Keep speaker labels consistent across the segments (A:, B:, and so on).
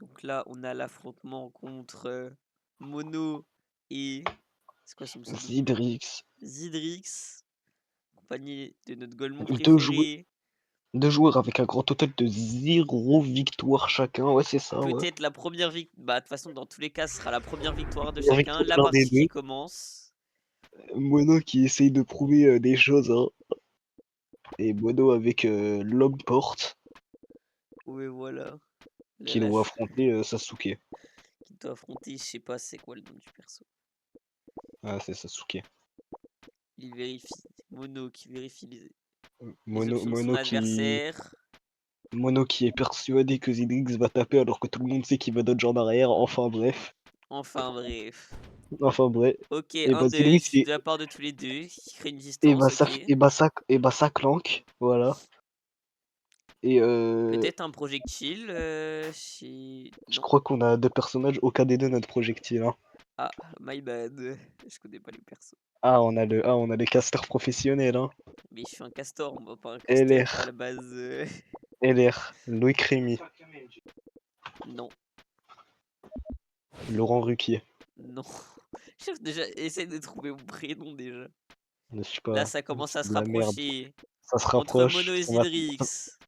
A: Donc là, on a l'affrontement contre Mono et. C'est quoi son pseudo?
B: Zidrix.
A: Zidrix, accompagné de notre Golemon
B: Deux joueurs,
A: préféré.
B: deux joueurs avec un grand total de 0 victoire chacun. Ouais, c'est ça, ouais.
A: Peut-être la première victoire. Bah, de toute façon, dans tous les cas, ce sera la première victoire de
B: La
A: chacun.
B: victoire
A: La
B: de l'un des
A: partie
B: deux.
A: qui commence.
B: Mono qui essaye de prouver des choses, hein. Et Mono avec l'homme porte
A: Oui, voilà. Là,
B: qui
A: là,
B: doit affronter Sasuke.
A: qui doit affronter, je sais pas c'est quoi le nom du perso.
B: Ah, c'est Sasuke.
A: Il vérifie. Mono qui vérifie les
B: Mono,
A: options de son
B: Mono qui,
A: adversaire.
B: Mono qui est persuadé que Zidrix va taper alors que tout le monde sait qu'il va dodge en arrière. Enfin bref.
A: Enfin bref.
B: Enfin bref.
A: Ok,
B: Et
A: un
B: bah Zidrix
A: deuil de la part de tous les deux, qui crée une
B: et
A: distance,
B: bah
A: ok.
B: ça clanque. Voilà. Et
A: Peut-être un projectile
B: je
A: Non.
B: crois qu'on a deux personnages, aucun des deux notre projectile, hein.
A: Ah, my bad. Je connais pas les persos.
B: On a le caster professionnel, hein.
A: Mais je suis un castor, moi, pas un caster à
B: LR,
A: la base.
B: LR, Loïc Rémy,
A: Non,
B: Laurent Ruquier.
A: non. Chef, déjà, essaye de trouver mon prénom déjà.
B: Je sais
A: Là,
B: pas,
A: ça commence à
B: c'est
A: se
B: de la merde.
A: rapprocher.
B: Ça se
A: Entre
B: rapproche,
A: Mono et Zidrix.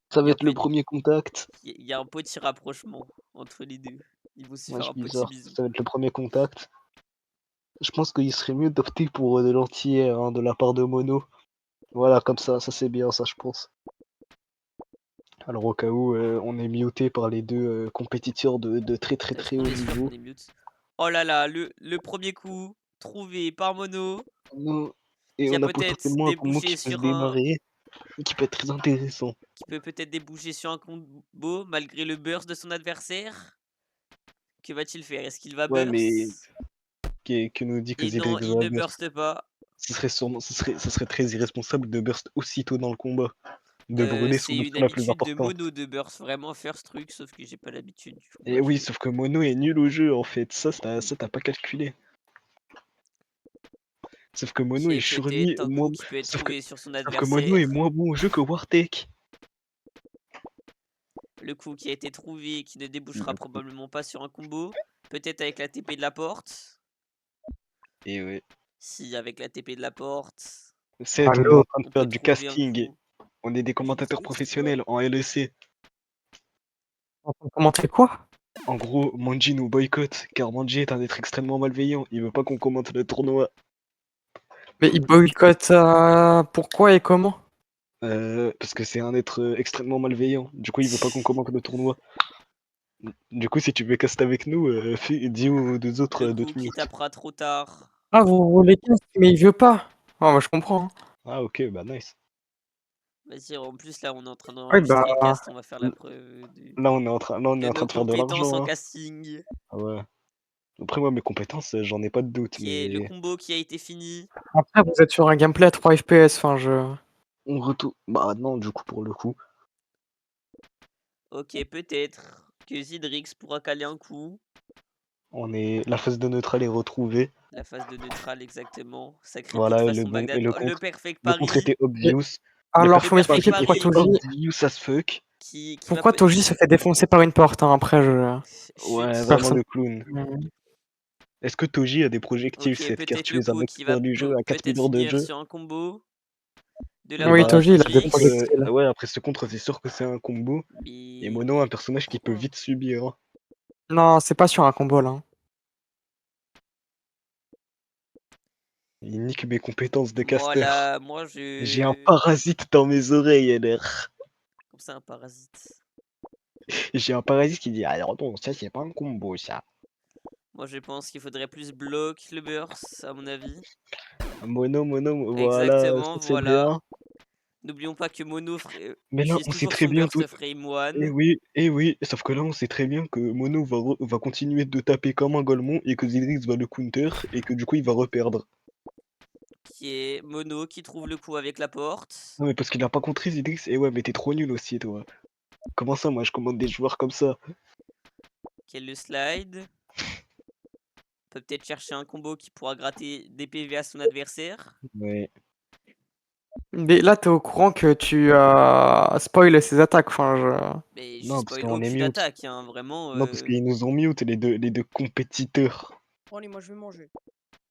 B: ça
A: Il
B: va
A: y a,
B: être le premier contact.
A: il y a un petit rapprochement entre les deux. Ils vont se
B: Ouais,
A: faire
B: je
A: un petit
B: bizarre,
A: bisou.
B: ça va être le premier contact. Je pense qu'il serait mieux d'opter pour de l'anti-air hein, de la part de Mono. Voilà, comme ça c'est bien, ça je pense. Alors au cas où on est muté par les deux compétiteurs de très très
A: Est-ce
B: très
A: qu'on
B: haut
A: est sûr qu'on
B: niveau.
A: est mute? Oh là là, le premier coup trouvé par Mono,
B: Non. Et
A: qui a
B: on a
A: peut-être
B: potentiellement un combo
A: débouché
B: qui peut se
A: sur un.
B: démarrer, qui peut être très intéressant.
A: Qui peut peut-être déboucher sur un combo malgré le burst de son adversaire. Que va-t-il faire? Est-ce qu'il va
B: Ouais, mais
A: burst?
B: que nous dit que
A: Et non,
B: Zidrix
A: il
B: va
A: ne
B: burst.
A: burst pas.
B: Ce serait très irresponsable de burst aussitôt dans le combat. De brûler
A: C'est
B: son
A: une
B: option la plus
A: habitude de
B: importante.
A: Mono de burst vraiment first truc, sauf que j'ai pas l'habitude, du coup,
B: Et
A: bah, je
B: oui,
A: vais.
B: sauf que Mono est nul au jeu en fait. Ça t'as pas calculé. Sauf que Mono est
A: Ok,
B: surmis
A: peut-être un coup
B: moins.
A: qui peut être
B: Sauf que,
A: trouvé sur son
B: sauf que Mono est
A: adversaire.
B: moins bon au jeu que Wartek.
A: Le coup qui a été trouvé, qui ne débouchera probablement pas sur un combo. Peut-être avec la TP de la porte.
B: Et ouais.
A: Si, avec la TP de la porte,
B: C'est on est
C: Allô?
B: en train de
A: on
B: faire
A: peut
B: du
A: trouver un
B: casting.
A: coup.
B: On est des commentateurs professionnels en LEC.
C: Comment fait quoi?
B: En gros, Manji nous boycotte car Manji est un être extrêmement malveillant. Il veut pas qu'on commente le tournoi.
C: Mais il boycotte pourquoi et comment?
B: Parce que c'est un être extrêmement malveillant. Du coup, il veut pas qu'on commente le tournoi. Du coup, si tu veux caster avec nous, dis aux deux autres
A: Le
B: de
A: coup
B: te
A: qui
B: mute.
A: tapera trop tard.
C: Ah, vous voulez cast, mais il veut pas. Ah, moi je comprends, hein.
B: Ah ok, bah nice.
A: Vas-y, en plus là on est en train
C: Ouais, bah,
A: d'enregistrer le cast, on va faire la
B: L-
A: preuve
B: Là, on est
A: de
B: en train
A: nos
B: de faire de
A: compétences
B: l'argent,
A: en
B: hein.
A: casting.
B: Ah ouais. Après, moi, mes compétences, j'en ai pas de doute,
A: Qui est le
B: mais
A: combo qui a été fini.
C: après vous êtes sur un gameplay à 3 FPS, enfin je.
B: on retourne. Bah non, du coup, pour le coup.
A: Ok, peut-être que Zidrix pourra caler un coup.
B: La phase de neutral est retrouvée.
A: La phase de neutral exactement. Sacrifique
B: Voilà, et
A: façon Bagdad. Oh, le perfect
B: le contre
A: pari.
B: était obvious.
C: Alors
A: Le
C: faut
A: perfect
C: m'expliquer pourquoi
A: pari
C: Toji.
B: Obvious as fuck.
A: qui va
C: Pourquoi Toji se fait défoncer par une porte, hein, après je.
B: Ouais,
A: chut.
B: vraiment
C: Personne.
B: le clown. Est-ce que Toji a des projectiles
A: Ok,
B: set car
A: peut-être
B: tu
A: le
B: es un
A: coup qui va
B: expert du jeu à 4
A: peut-être
B: millions de
A: finir
B: jeux?
A: sur un combo de la
B: Et
C: Oui,
A: part de
B: bah,
C: Toji, il a des
A: Zidrix.
C: projectiles.
B: ouais, après ce contre, c'est sûr que c'est un combo. Et
A: Mais
B: Mono, un personnage qui peut vite subir, hein.
C: Non, c'est pas sur un combo là, hein.
B: Il nique mes compétences de caster.
A: voilà, moi
B: J'ai un
A: je.
B: parasite dans mes oreilles, LR.
A: Comme ça, un parasite.
B: J'ai un parasite qui dit alors non, ça c'est pas un combo ça.
A: Moi je pense qu'il faudrait plus bloc le burst, à mon avis.
B: Voilà,
A: Exactement,
B: ça c'est
A: voilà.
B: bien.
A: N'oublions pas que Mono
B: Mais là,
A: utilise
B: on sait
A: toujours
B: très
A: son
B: bien tout.
A: burst frame 1.
B: Et oui, sauf que là, on sait très bien que Mono va continuer de taper comme un Golemon et que Zedrix va le counter et que du coup, il va reperdre.
A: Qui est Mono qui trouve le coup avec la porte.
B: Non, mais parce qu'il a pas contré Zedrix. Et ouais, mais t'es trop nul aussi, toi. Comment ça, moi, je commande des joueurs comme ça?
A: Qui est le slide. On peut peut-être chercher un combo qui pourra gratter des PV à son adversaire.
B: Ouais.
C: Mais là, t'es au courant que tu spoil ses attaques. Enfin,
A: Mais je
B: Non, parce
A: spoil
B: qu'on est
A: aucune
B: mute.
A: attaque, hein, vraiment.
B: Non, parce qu'ils nous ont mute, les deux compétiteurs.
D: Bon, allez, moi je vais manger.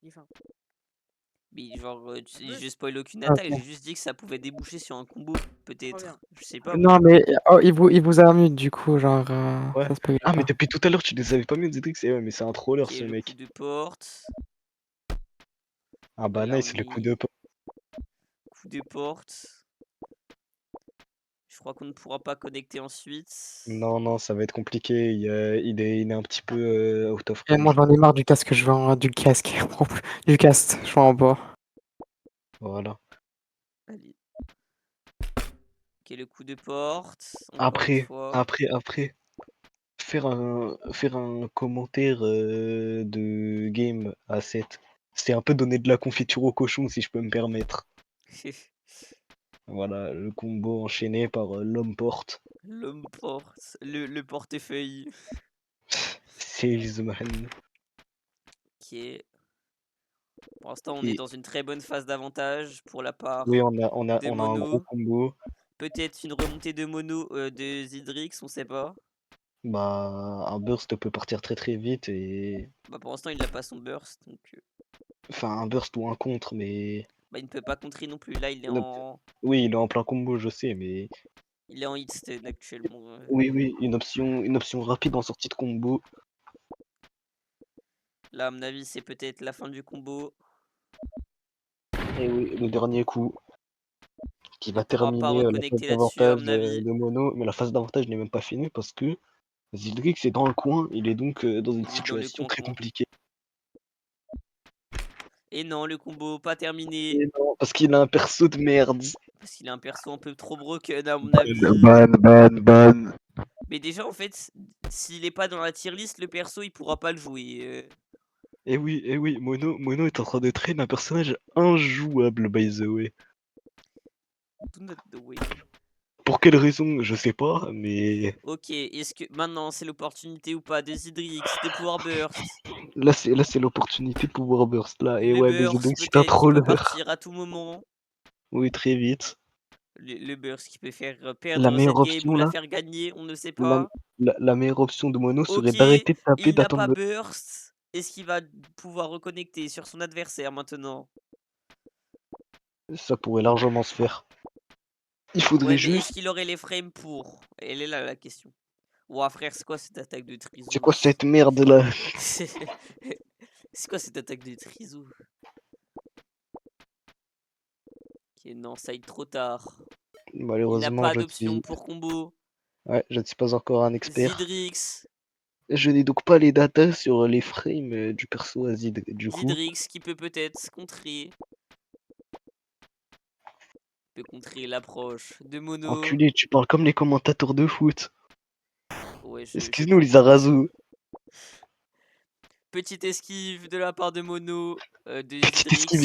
D: J'ai faim.
A: Mais genre,
D: Buzz.
A: je spoil aucune
C: Ah,
A: attaque,
C: ok.
A: j'ai juste dit que ça pouvait déboucher sur un combo,
D: Reviens.
A: peut-être. Je sais pas. moi.
C: Non, mais il vous a mute du coup,
B: Ouais.
C: ça spoil
B: Ah, mais
C: pas.
B: depuis tout à l'heure, tu les avais pas mis, Zedrix. Ouais, mais c'est un troller,
A: Ok,
B: ce
A: le coup
B: mec.
A: de porte.
B: Ah bah nice, le coup de porte.
A: Coup de porte. Je crois qu'on ne pourra pas connecter ensuite.
B: Non, non, ça va être compliqué. Il est un petit peu out of
C: Et moi,
B: range.
C: j'en ai marre du casque, je veux du casque. Du cast, je veux en bois.
B: Voilà.
A: Allez. Ok, le coup de porte. Encore une fois.
B: Après, faire un commentaire de game à 7. C'est un peu donner de la confiture au cochon, si je peux me permettre. Voilà, le combo enchaîné par l'homme porte.
A: L'homme porte. Le portefeuille.
B: Salesman.
A: Ok. Pour l'instant, on est
B: Et
A: dans une très bonne phase d'avantage pour la part
B: oui,
A: de
B: on a un gros
A: Mono.
B: combo.
A: Peut-être une remontée de Mono de Zidrix, on sait pas.
B: Bah, un burst peut partir très très vite et.
A: Bah, pour l'instant, il n'a pas son burst, donc
B: Enfin, un burst ou un contre, mais.
A: bah, il ne peut pas contrer non plus. Là,
B: Une op- Oui, il est en plein combo, je sais, mais.
A: il est en hit stun actuellement.
B: Oui, oui, une option rapide en sortie de combo.
A: Là, à mon avis, c'est peut-être la fin du combo.
B: Et oui, le dernier coup qui va
A: Il pourra pas
B: terminer la phase
A: reconnecter là-dessus, à
B: d'avantage
A: mon avis.
B: de Mono, mais la phase d'avantage n'est même pas finie parce que Zildrix est dans le coin, il est donc dans une
A: Il est dans le
B: situation très
A: coin-coin.
B: compliquée.
A: Et non, le combo pas terminé.
B: Et non, parce qu'il a un perso de merde.
A: Parce qu'il a un perso un peu trop broken, à mon avis.
B: Ban.
A: Mais déjà, en fait, s'il est pas dans la tier list, le perso, il pourra pas le jouer.
B: Et oui, Mono est en train de traîner un personnage injouable, by the way.
A: Do not the way.
B: Pour quelle raison, je sais pas, mais
A: Ok, est-ce que maintenant c'est l'opportunité ou pas de Zidrix de pouvoir burst?
B: là c'est l'opportunité de pouvoir burst là. Et
A: Le
B: ouais, mais Zildrix
A: burst
B: c'est un
A: peut-être qui peut
B: troller.
A: partir à tout moment.
B: Oui, très vite.
A: Le burst qui peut faire
B: La
A: perdre cette
B: meilleure
A: game ou
B: option
A: la
B: là,
A: faire gagner, on ne sait
B: la,
A: pas.
B: la meilleure option de Mono serait
A: Ok,
B: d'arrêter de taper,
A: il n'a pas
B: d'attendre.
A: burst. Est-ce qu'il va pouvoir reconnecter sur son adversaire maintenant?
B: Ça pourrait largement se faire. Il
A: Ouais,
B: faudrait
A: mais est-ce
B: juste.
A: qu'il aurait les frames pour? Elle est là la question. Ouah frère, c'est quoi cette attaque de
B: C'est
A: Trizou?
B: quoi cette merde là?
A: C'est quoi cette attaque de Trizou? Ok, non, ça aide trop tard. Il n'a
B: Malheureusement,
A: pas d'option pour combo.
B: ouais, je ne suis pas encore un expert.
A: Zidrix.
B: Je n'ai donc pas les datas sur les frames du perso à Zid. Du coup,
A: Zidrix qui peut peut-être contrer. Peut contrer l'approche de Mono.
B: enculé, tu parles comme les commentateurs de foot.
A: Ouais, je
B: Excuse-nous,
A: prends
B: les
A: note.
B: Arazu.
A: Petite esquive de la part de Mono. De
B: Petite
A: Zidrix.
B: esquive,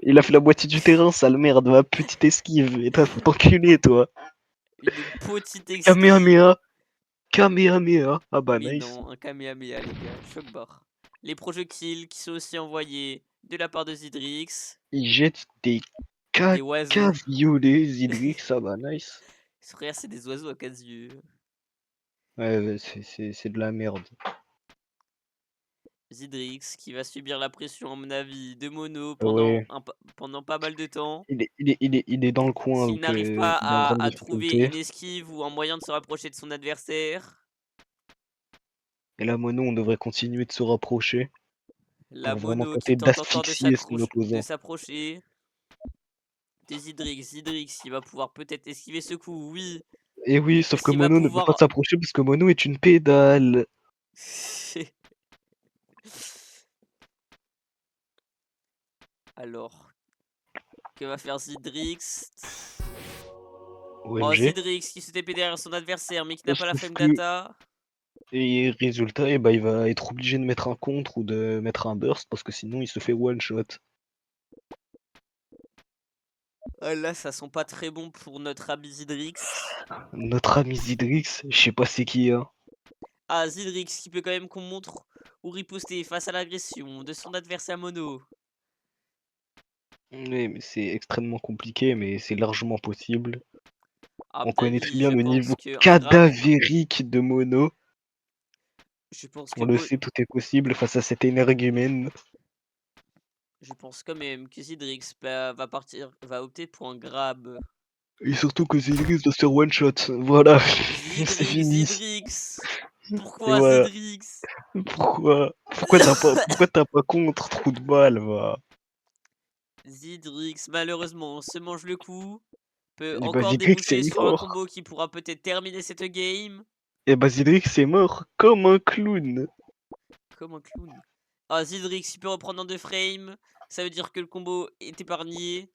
B: il a fait la moitié du terrain, sale merde, va, petite esquive. Et toi, faut t'enculer, toi.
A: Une petite esquive.
B: Kamehameha. Kamehameha. Ah bah,
A: Mais
B: nice.
A: non, un Kamehameha, les gars. Choc barre. Les projectiles qui sont aussi envoyés de la part de Zidrix.
B: Il jette des
A: Des oiseaux.
B: caca violets, Zidrix. Ah bah, nice.
A: Frère, c'est des oiseaux à 4 yeux.
B: Ouais, c'est de la merde.
A: Zidrix qui va subir la pression, à mon avis, de Mono pendant,
B: Ouais.
A: pendant pas mal de temps.
B: Il est dans le coin,
A: S'il
B: donc
A: n'arrive pas
B: il est en grande
A: à trouver
B: difficulté.
A: une esquive ou un moyen de se rapprocher de son adversaire,
B: Et là, Mono, on devrait continuer de se rapprocher
A: la
B: pour vraiment
A: Mono qui
B: tenter
A: tente encore
B: d'asphyxier son
A: de
B: opposant.
A: s'approcher. De Zidrix, il va pouvoir peut-être esquiver ce coup, oui.
B: Et oui, sauf
A: Est-ce
B: que
A: qu'il va
B: Mono ne veut pas
A: pouvoir...
B: s'approcher parce que Mono est une pédale.
A: Alors, que va faire Zidrix? Oh,
B: OMG.
A: Zidrix qui se TP derrière son adversaire mais qui n'a pas la
B: Sauf
A: flemme
B: que,
A: data.
B: et résultat, eh ben, il va être obligé de mettre un contre ou de mettre un burst parce que sinon il se fait one shot.
A: Ah, là, ça sent pas très bon pour notre ami Zidrix.
B: Notre ami Zidrix, je sais pas c'est qui, hein.
A: Ah, Zidrix qui peut quand même qu'on montre ou riposter face à l'agression de son adversaire Mono.
B: Oui, mais c'est extrêmement compliqué, mais c'est largement possible.
A: À
B: On
A: mon
B: connaît très
A: avis,
B: bien
A: je
B: le
A: pense
B: niveau
A: qu'un grab,
B: cadavérique de Mono.
A: je pense
B: On
A: que
B: le sait, tout est possible face à cet énergumène.
A: je pense quand même que Zidrix va opter pour un grab.
B: Et surtout que Zidrix doit se faire one shot. Voilà, c'est
A: Zidrix,
B: fini.
A: Zidrix.
B: Et
A: Pourquoi
B: voilà.
A: Zidrix?
B: Pourquoi t'as pas contre trou de balle, va.
A: Zidrix, malheureusement, se mange le coup. Peut
B: Et bah
A: encore
B: Zidrix c'est
A: déboucher sur un
B: mort.
A: combo qui pourra peut-être terminer cette game.
B: Et bah Zidrix c'est mort comme un clown.
A: Comme un clown. Ah, Zidrix, il peut reprendre en 2 frames. Ça veut dire que le combo est épargné.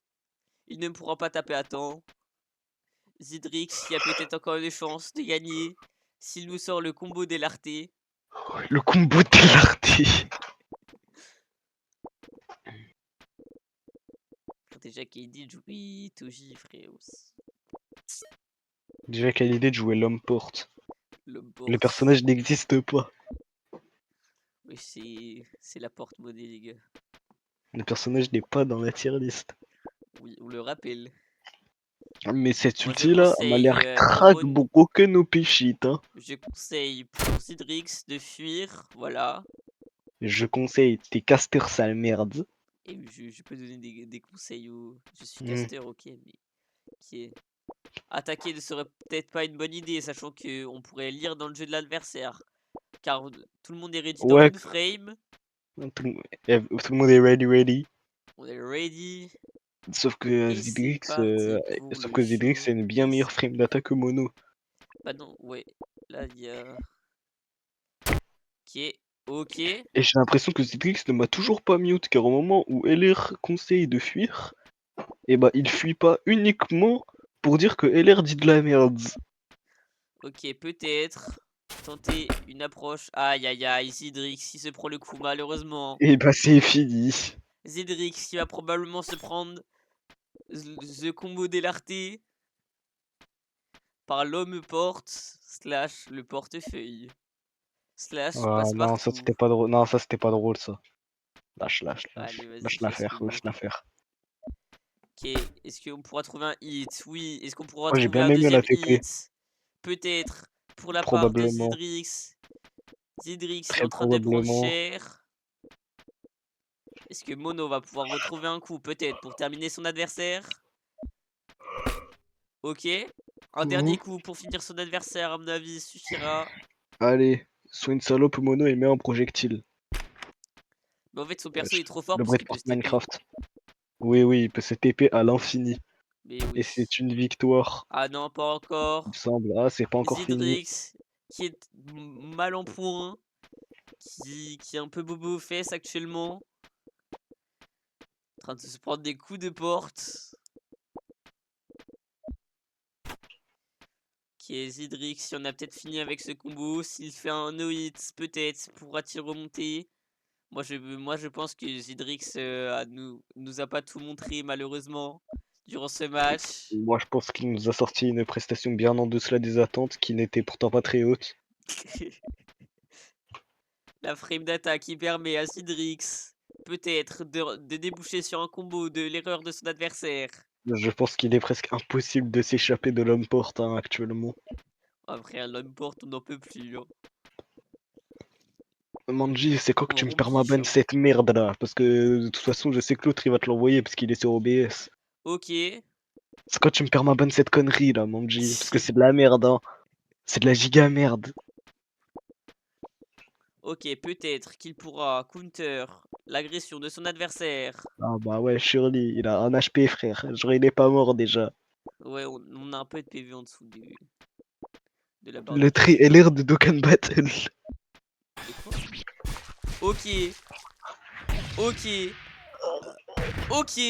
A: Il ne pourra pas taper à temps. Zidrix, qui a peut-être encore une chance de gagner. S'il nous sort le combo des lartés.
B: Le combo de l'arté.
A: Faut déjà KD jouer tout gifré aussi.
B: Déjà quelle idée de jouer l'homme porte.
A: Le
B: Le
A: board.
B: personnage n'existe pas.
A: Oui, c'est la porte-monnaie, les gars.
B: Le personnage n'est pas dans la tier list.
A: Oui, on le rappelle.
B: Mais cette
A: Moi, je
B: ulti là m'a l'air
A: conseille
B: crack broken au péchit, hein.
A: Je conseille pour Zidrix de fuir, voilà.
B: Je conseille tes casters sale merde.
A: Et je peux donner des conseils où je suis
B: Hmm.
A: caster, ok, mais qui est attaquer ne serait peut-être pas une bonne idée, sachant que on pourrait lire dans le jeu de l'adversaire, car tout le monde est ready dans
B: Ouais,
A: une frame,
B: tout le monde est ready.
A: on est ready,
B: Sauf que
A: et c'est
B: Zidrix,
A: parti pour le
B: a
A: show.
B: une bien meilleure frame d'attaque que Mono.
A: Bah non, ouais, là il y a... Ok,
B: Et j'ai l'impression que Zidrix ne m'a toujours pas mute, car au moment où LR conseille de fuir, et bah il fuit pas uniquement pour dire que LR dit de la merde.
A: ok, peut-être tenter une approche. Aïe aïe aïe, Zidrix, il se prend le coup malheureusement.
B: Et bah c'est fini.
A: Zedrix qui va probablement se prendre the combo d'élarté par l'homme porte slash le portefeuille slash
B: Ah non, ça
A: passe-partout.
B: c'était pas drôle. Non, ça c'était pas drôle ça. Lâche.
A: Allez, vas-y,
B: Lâche
A: fais-ce-nous
B: l'affaire, lâche
A: lourd.
B: l'affaire.
A: Ok, est-ce qu'on pourra trouver un hit? Oui. Est-ce qu'on pourra
B: Moi j'ai
A: trouver
B: bien
A: un
B: aimé la
A: deuxième
B: TP,
A: hit? Peut-être pour la part de
B: probablement.
A: Zidrix. Zidrix est
B: Très
A: en train de prendre
B: probablement.
A: cher. Est-ce que Mono va pouvoir retrouver un coup? Peut-être pour terminer son adversaire. Ok. Un dernier coup pour finir son adversaire, à mon avis, suffira.
B: Allez, sois une salope Mono et mets un projectile.
A: Mais en fait, son perso
B: Wesh.
A: est trop fort
B: Le
A: parce
B: bruit
A: qu'il
B: de
A: peut se
B: porte
A: TP.
B: Minecraft. Oui, il peut se TP à l'infini.
A: Mais
B: Et
A: oui.
B: c'est une victoire,
A: Ah non, pas
B: il me
A: encore.
B: semble. Ah, c'est pas encore fini.
A: Zidrix, qui est mal en point, qui est un peu bobo aux fesses actuellement. En train de se prendre des coups de porte. Qui est Zidrix, si on a peut-être fini avec ce combo. S'il fait un no-hit, peut-être pourra-t-il remonter. Moi je pense que Zidrix nous a pas tout montré malheureusement durant ce match.
B: Moi, je pense qu'il nous a sorti une prestation bien en deçà des attentes, qui n'était pourtant pas très haute.
A: La frame d'attaque qui permet à Zidrix peut-être de déboucher sur un combo de l'erreur de son adversaire.
B: Je pense qu'il est presque impossible de s'échapper de l'homme porte hein, actuellement.
A: Après un lone porte on n'en peut plus. Hein.
B: Manji, c'est quand que tu me
A: On biche.
B: permaban
A: Hein.
B: cette merde là? Parce que de toute façon, je sais que l'autre il va te l'envoyer parce qu'il est sur OBS.
A: Ok.
B: C'est quand tu me permaban cette connerie là, Manji. Parce que c'est de la merde, hein. C'est de la giga merde.
A: Ok, peut-être qu'il pourra counter l'agression de son adversaire.
B: Ah bah ouais, Shirley, il a un HP frère. Genre il est pas mort déjà.
A: Ouais, on a un peu de PV en dessous de la barre de
B: Le
A: PV.
B: tri LR de Dokkan Battle.
A: De quoi? Ok. Ok. Ok.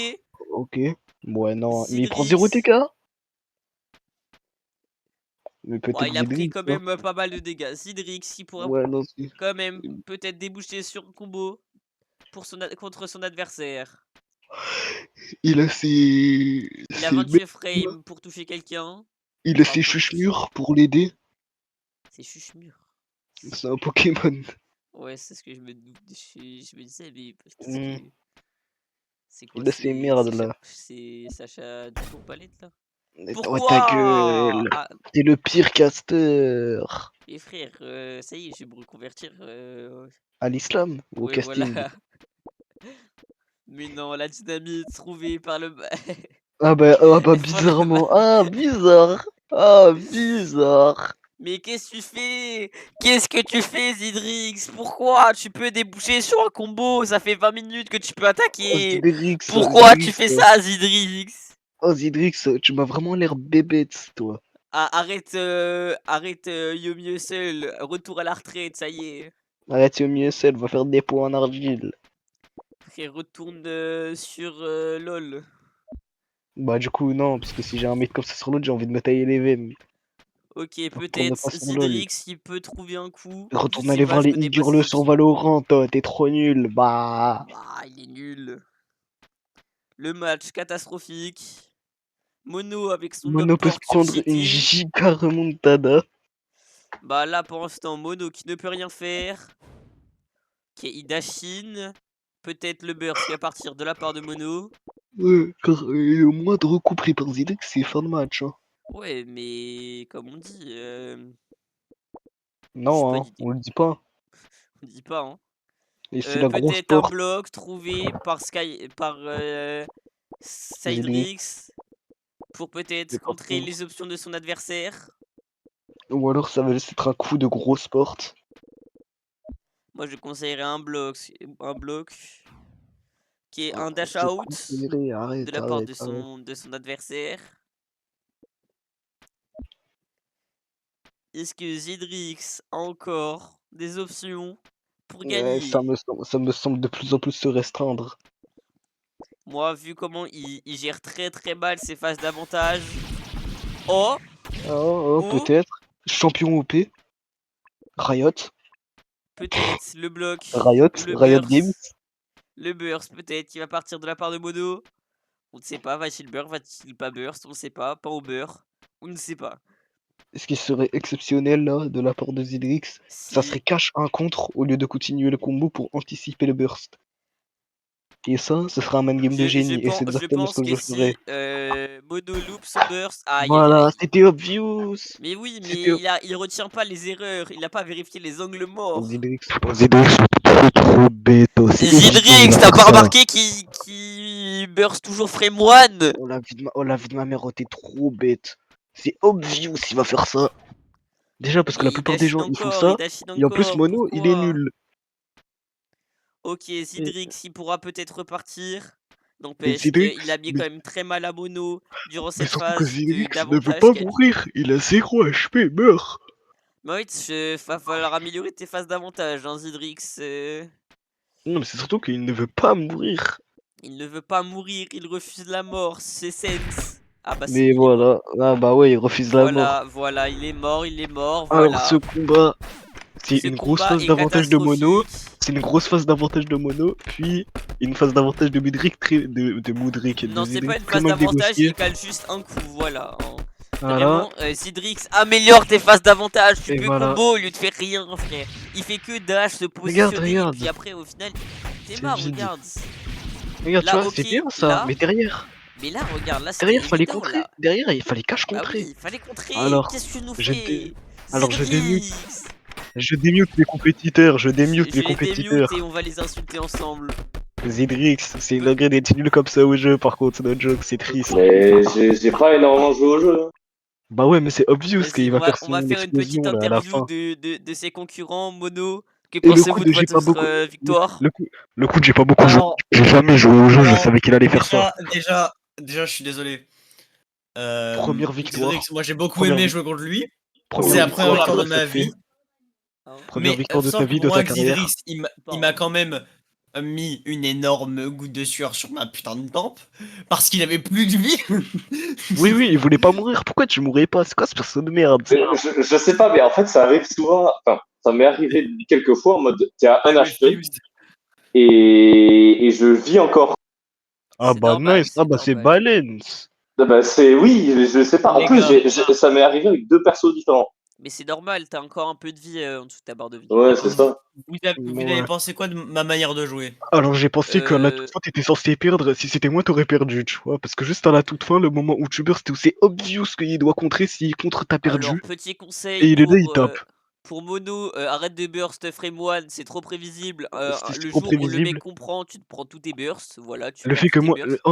B: Ok. Ouais non, mais il prend 0
A: Zidrix.
B: TK. Mais
A: Ouais,
B: peut-être
A: il a pris
B: Zidrix,
A: quand
B: hein.
A: même pas mal de dégâts. Zidrix, il pourra
B: Ouais non,
A: quand même peut-être déboucher sur un combo pour contre son adversaire.
B: il a ses...
A: Il a
B: ses...
A: 28 frames pour toucher quelqu'un.
B: Il a
A: Enfin,
B: ses
A: pour toucher.
B: chuchemures pour l'aider.
A: C'est Chuchemur.
B: C'est un Pokémon.
A: Ouais, c'est ce que je me disais, mais qu'est-ce
B: Hmm.
A: que C'est quoi?
B: De ces merdes là.
A: C'est Sacha Dupont-Palette là?
B: Oh ta
A: Pourquoi?
B: gueule.
A: Ah,
B: T'es le pire caster.
A: et frère, ça y est, je vais me reconvertir.
B: À l'islam ou au
A: Ouais, voilà.
B: casting?
A: Mais non, la dynamite trouvée par le.
B: Ah bah
A: Par le
B: bizarrement. Ah bizarre. Ah bizarre.
A: Mais qu'est-ce que tu fais? Qu'est-ce que tu fais, Zidrix? Pourquoi tu peux déboucher sur un combo? Ça fait 20 minutes que tu peux
B: Oh
A: attaquer.
B: Zidrix,
A: Pourquoi tu
B: Zidrix,
A: fais ça, Zidrix?
B: oh Zidrix, tu m'as vraiment l'air bébête toi.
A: Ah, arrête, Yomi Hustle. Retour à la retraite, ça y est.
B: Arrête au mieux seul, va faire des points en argile.
A: Frère, retourne sur LOL.
B: Bah du coup non, parce que si j'ai un mec comme ça sur l'autre, j'ai envie de me tailler les veines.
A: Ok,
B: Retourne
A: peut-être
B: pas sur LOL.
A: Zidrix, il peut trouver un coup. Je
B: Retourne
A: sais
B: aller
A: pas,
B: voir
A: je
B: les
A: connais pas
B: Igurle
A: ses
B: sur
A: options.
B: Valorant, toi, t'es trop nul. Bah.
A: Bah, il est nul. Le match catastrophique. Mono avec son
B: Mono peut se
A: uppercut sur
B: prendre une
A: City.
B: giga remontada.
A: Bah là pour l'instant Mono qui ne peut rien faire. Qui est Idashin. Peut-être le burst qui va partir de la part de Mono.
B: Ouais, car le moindre coup pris par Zidrix, c'est fin de match. Hein.
A: Ouais mais comme on dit, j'ai
B: Non,
A: pas
B: hein,
A: d'idée.
B: on le dit pas.
A: On dit pas hein.
B: Et c'est la grosse
A: Peut-être un
B: porte.
A: bloc trouvé par
B: Zidrix.
A: Cydrix pour peut-être
B: Mais par
A: contrer
B: contre.
A: les options de son adversaire.
B: Ou alors ça va juste être un coup de grosse porte.
A: Moi je conseillerais un bloc qui est
B: Ah,
A: un dash
B: c'est
A: out
B: considéré,
A: de
B: arrête,
A: la part
B: arrête, arrête.
A: de son adversaire. Est-ce que Zidrix a encore des options pour gagner?
B: Ça me semble de plus en plus se restreindre.
A: Moi, vu comment il gère très très mal ses phases d'avantage. Oh!
B: Oh,
A: Ou
B: peut-être. Champion OP. Riot.
A: peut-être le bloc
B: Riot.
A: ou le
B: Riot Games.
A: burst. Le burst peut-être qui va partir de la part de Mono. On ne sait pas, va-t-il burst, va-t-il pas burst, on ne sait pas, pas au beurre. On ne sait pas.
B: Ce qui serait exceptionnel là, de la part de Zidrix, ça serait
A: Si
B: cache un contre au lieu de continuer le combo pour anticiper le burst. Et ça, ce sera un man game de génie, et c'est
A: je
B: exactement ce
A: pense
B: que
A: que
B: je ferai.
A: si Mono loupe son burst, aïe aïe
B: Voilà,
A: aïe.
B: c'était obvious.
A: Mais oui,
B: C'était
A: mais il retient pas les erreurs, il n'a pas vérifié les angles morts.
B: Zidrix trop bête, c'est évident, il
A: Zidrix,
B: va
A: t'as
B: faire
A: pas
B: ça.
A: remarqué qu'il burst toujours frame one?
B: Oh la vie de ma mère, oh t'es trop bête. C'est obvious, il va faire ça. Déjà parce que la
A: Mais il
B: plupart des
A: dashine
B: gens ils font
A: encore,
B: ça, et en plus Mono, il est
A: pourquoi?
B: nul.
A: Ok, Zidrix, il pourra peut-être repartir.
B: Mais
A: N'empêche
B: Zidrix,
A: qu'il a mis quand même très mal à Mono durant
B: mais
A: cette
B: surtout que
A: phase
B: Zidrix ne veut
A: d'avantage
B: pas
A: qu'a mis.
B: mourir, il a 0 HP, meurt.
A: Moritz, va falloir améliorer tes phases d'avantage, hein, Zidrix.
B: Non mais c'est surtout qu'il ne veut pas mourir.
A: Il ne veut pas mourir, il refuse la mort, c'est Sens. Ah bah si,
B: Mais
A: il est mort.
B: voilà, ah bah ouais, il refuse la mort.
A: Voilà, il est mort,
B: Alors
A: voilà.
B: ce combat, c'est
A: Ce
B: une grosse
A: combat
B: phase
A: est
B: d'avantage de Mono,
A: catastrophique.
B: c'est une grosse phase d'avantage de Mono, puis une phase d'avantage de Mudrik, de
A: Non, c'est pas
B: Zidrix
A: une
B: très
A: phase
B: mal
A: d'avantage,
B: négociée.
A: il cale juste un coup, voilà. Hein.
B: Voilà,
A: Vraiment, Zidrix, améliore tes phases d'avantage. Tu
B: et
A: peux
B: voilà.
A: combo, il ne fait rien, frère. Il fait que dash, se
B: Regarde,
A: positionner, et puis
B: regarde,
A: après, au final, t'es
B: c'est
A: marre,
B: vide.
A: regarde.
B: Regarde, tu
A: Là,
B: vois, c'est
A: ok,
B: bien ça,
A: là,
B: mais derrière,
A: mais là, regarde, là, c'était
B: derrière, fallait
A: évident,
B: contrer.
A: là.
B: Derrière, il fallait cache
A: Bah oui,
B: contrer.
A: il fallait contrer.
B: Alors,
A: Qu'est-ce que tu nous
B: je
A: fais?
B: alors je démute.
A: Zidrix.
B: Je démute les compétiteurs, je démute
A: Je
B: les
A: les démute et
B: compétiteurs.
A: on va les insulter ensemble.
B: Zidrix, c'est une dinguerie d'être nul comme ça au jeu, par contre, c'est notre joke, c'est triste.
E: Mais j'ai pas énormément joué au jeu. Hein.
B: Bah ouais, mais c'est obvious
A: Vas-y,
B: qu'il va faire
A: on va
B: son
A: faire une
B: explosion
A: petite
B: là à la
A: interview
B: fin.
A: de ses concurrents, Mono. Que
B: Et le coup
A: pensez-vous
B: de
A: de
B: j'ai pas
A: votre
B: beaucoup.
A: victoire?
B: Le coup de j'ai pas beaucoup joué.
F: Alors,
B: J'ai jamais joué au jeu, je
F: alors,
B: savais qu'il allait faire ça.
F: déjà, je suis désolé.
B: Première victoire.
F: Zidrix, moi j'ai beaucoup
B: Première
F: aimé
B: vic-
F: jouer contre lui.
B: Première
F: C'est la première victoire de
B: ça
F: ma
B: te fait.
F: vie.
B: Première
F: Mais
B: victoire de ta
F: sauf
B: vie,
F: pour
B: de ta
F: moi que
B: carrière.
F: Zidrix, il m'a quand même mis une énorme goutte de sueur sur ma putain de tempe. Parce qu'il avait plus de vie.
B: Oui, oui, il voulait pas mourir. Pourquoi tu mourrais pas? C'est quoi ce perso de merde?
E: Je sais pas, mais en fait, ça arrive souvent. Enfin, ça m'est arrivé quelques fois en mode t'es à 1 HP et je vis encore.
B: Ah
A: C'est
B: bah
A: normal,
B: nice, ah bah c'est
A: normal.
B: balance.
E: Ah bah, oui, je sais pas. En
F: Les
E: plus,
F: gars,
E: ça m'est arrivé avec 2 persos différents.
A: Mais c'est normal, t'as encore un peu de vie en dessous de ta barre de vie.
E: Ouais, c'est ça.
F: Vous avez
B: Ouais.
F: pensé quoi de ma manière de jouer?
B: Alors j'ai pensé qu'à la toute
A: Euh,
B: fin t'étais censé perdre, si c'était moi t'aurais perdu, tu vois, parce que juste à la toute fin, le moment où tu burst, c'est obvious qu'il doit contrer, s'il contre t'as
A: Alors,
B: perdu,
A: petit conseil
B: et il est là, il tape.
A: pour Mono, arrête de burst frame 1, c'est trop prévisible.
B: C'est
A: Le
B: trop
A: jour où le mec
B: prévisible.
A: comprend, tu te prends tous tes bursts, voilà, tu
B: Le
A: prends
B: fait
A: tous
B: que
A: tes
B: moi,
A: bursts.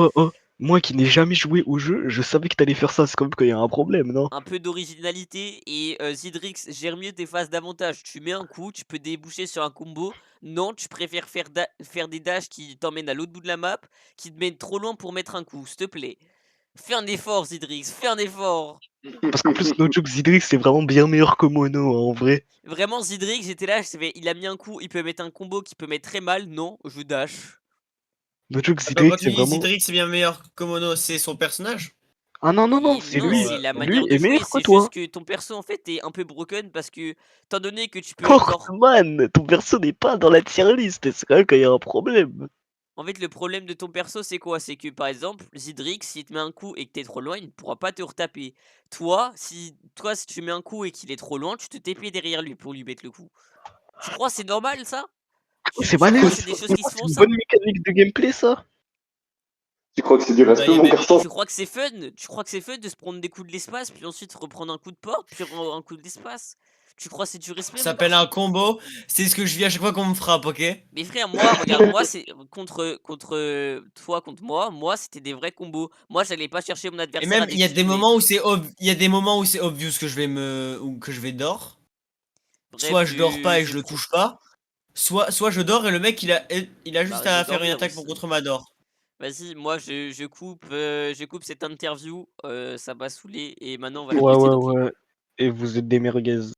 B: moi qui n'ai jamais joué au jeu, je savais que t'allais faire ça, c'est comme qu'il y a un problème, non?
A: Un peu d'originalité et Zidrix, gère mieux tes phases d'avantage. Tu mets un coup, tu peux déboucher sur un combo. Non, tu préfères faire des dashs qui t'emmènent à l'autre bout de la map, qui te mènent trop loin pour mettre un coup, s'il te plaît. Fais un effort, Zidrix, fais un effort.
B: Parce qu'en plus, no joke, Zidrix c'est vraiment bien meilleur que Mono, hein, en vrai.
A: Vraiment, Zidrix, j'étais là, il a mis un coup, il peut mettre un combo qui peut mettre très mal. Non, je dash.
B: No joke,
F: Attends,
B: Zidrix
F: quand tu
B: c'est
F: dis
B: vraiment...
F: Zidrix c'est bien meilleur que Mono, c'est son personnage?
B: Ah non, non, non,
A: Et
B: c'est
A: non,
B: lui.
A: c'est la
B: Lui
A: manière de
B: est
A: jouer,
B: meilleur que
A: c'est
B: toi.
A: juste que ton perso en fait est un peu broken parce que, étant donné que tu peux, genre,
B: Portman, ton perso n'est pas dans la tier list, c'est quand même qu'il y a un problème.
A: en fait, le problème de ton perso, c'est quoi? C'est que par exemple, Zidrix, s'il te met un coup et que t'es trop loin, il ne pourra pas te retaper. Si tu mets un coup et qu'il est trop loin, tu te TP derrière lui pour lui mettre le coup. Tu crois c'est normal ça?
B: C'est
A: Tu crois
B: malin,
A: que c'est des choses qui se
B: c'est
A: font
B: une
A: ça?
B: bonne mécanique de gameplay ça.
E: Tu crois que c'est du respect,
F: y a
E: mon
F: même-
E: garçon?
A: Tu crois que c'est fun? Tu crois que c'est fun de se prendre des coups de l'espace, puis ensuite reprendre un coup de porte, puis un coup de l'espace? Tu crois que c'est du respect,
F: Ça
A: mon
F: s'appelle
A: garçon?
F: un combo, c'est ce que je vis à chaque fois qu'on me frappe, ok?
A: Mais frère, moi, regarde, moi, c'est contre toi, contre moi, c'était des vrais combos. Moi, j'allais pas chercher mon
F: Et
A: adversaire à
F: même,
A: des
F: il y a
A: petits
F: des moments où
A: kilomètres.
F: il y a des moments où c'est obvious que je vais ou que je vais dors.
A: Bref,
F: Soit je dors pas et je
A: je
F: le
A: trouve.
F: touche pas. Soit je dors et le mec il a
A: Bah,
F: juste
A: arrête de
F: à faire une
A: dormir
F: attaque pour
A: aussi.
F: contre ma dor.
A: Vas-y, moi, je coupe cette interview. Ça m'a saoulé et maintenant, on va la
B: Ouais,
A: poster
B: ouais,
A: dans Clip.
B: ouais. Et vous êtes des merguez.